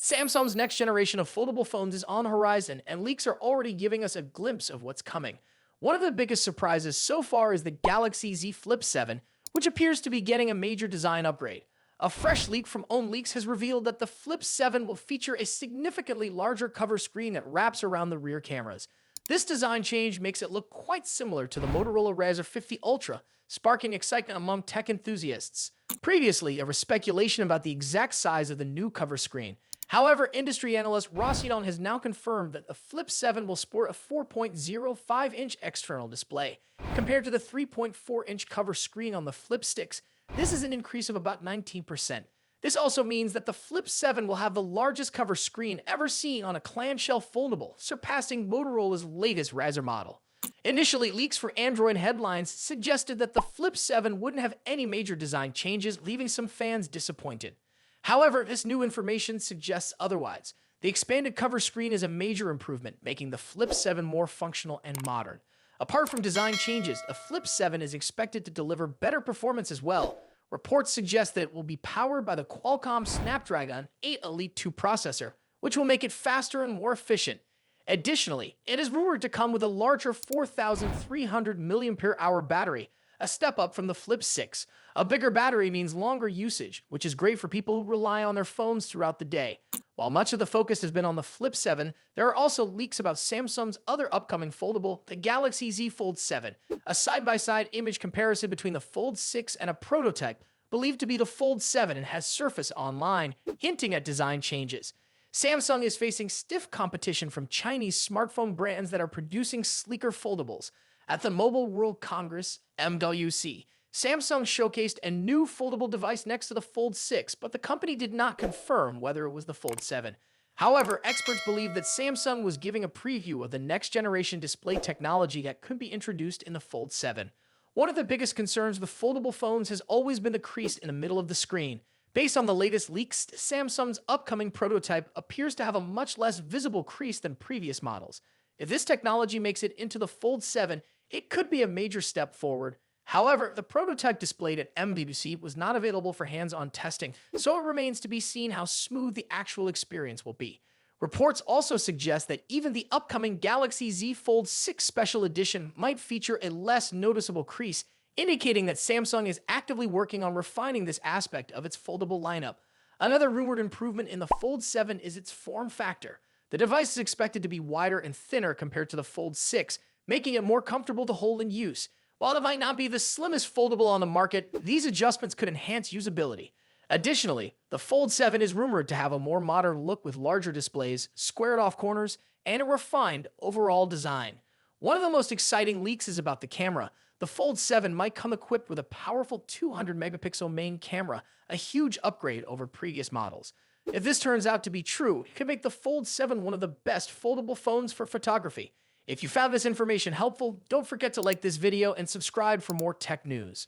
Samsung's next generation of foldable phones is on the horizon, and leaks are already giving us a glimpse of what's coming. One of the biggest surprises so far is the Galaxy Z Flip 7, which appears to be getting a major design upgrade. A fresh leak from Own Leaks has revealed that the Flip 7 will feature a significantly larger cover screen that wraps around the rear cameras. This design change makes it look quite similar to the Motorola Razr 50 Ultra, sparking excitement among tech enthusiasts. Previously, there was speculation about the exact size of the new cover screen. However, industry analyst Rossinon has now confirmed that the Flip 7 will sport a 4.05-inch external display. Compared to the 3.4-inch cover screen on the Flip sticks, this is an increase of about 19%. This also means that the Flip 7 will have the largest cover screen ever seen on a clamshell foldable, surpassing Motorola's latest Razr model. Initially, leaks for Android headlines suggested that the Flip 7 wouldn't have any major design changes, leaving some fans disappointed. However, this new information suggests otherwise. The expanded cover screen is a major improvement, making the Flip 7 more functional and modern. Apart from design changes, the Flip 7 is expected to deliver better performance as well. Reports suggest that it will be powered by the Qualcomm Snapdragon 8 Elite 2 processor, which will make it faster and more efficient. Additionally, it is rumored to come with a larger 4,300 mAh battery, a step up from the Flip 6. A bigger battery means longer usage, which is great for people who rely on their phones throughout the day. While much of the focus has been on the Flip 7, there are also leaks about Samsung's other upcoming foldable, the Galaxy Z Fold 7, a side-by-side image comparison between the Fold 6 and a prototype believed to be the Fold 7 and has surfaced online, hinting at design changes. Samsung is facing stiff competition from Chinese smartphone brands that are producing sleeker foldables. At the Mobile World Congress, MWC, Samsung showcased a new foldable device next to the Fold 6, but the company did not confirm whether it was the Fold 7. However, experts believe that Samsung was giving a preview of the next-generation display technology that could be introduced in the Fold 7. One of the biggest concerns with foldable phones has always been the crease in the middle of the screen. Based on the latest leaks, Samsung's upcoming prototype appears to have a much less visible crease than previous models. If this technology makes it into the Fold 7, it could be a major step forward. However, the prototype displayed at MWC was not available for hands-on testing, so it remains to be seen how smooth the actual experience will be. Reports also suggest that even the upcoming Galaxy Z Fold 6 Special Edition might feature a less noticeable crease, indicating that Samsung is actively working on refining this aspect of its foldable lineup. Another rumored improvement in the Fold 7 is its form factor. The device is expected to be wider and thinner compared to the Fold 6, making it more comfortable to hold and use. While it might not be the slimmest foldable on the market, these adjustments could enhance usability. Additionally, the Fold 7 is rumored to have a more modern look with larger displays, squared-off corners, and a refined overall design. One of the most exciting leaks is about the camera. The Fold 7 might come equipped with a powerful 200-megapixel main camera, a huge upgrade over previous models. If this turns out to be true, it could make the Fold 7 one of the best foldable phones for photography. If you found this information helpful, don't forget to like this video and subscribe for more tech news.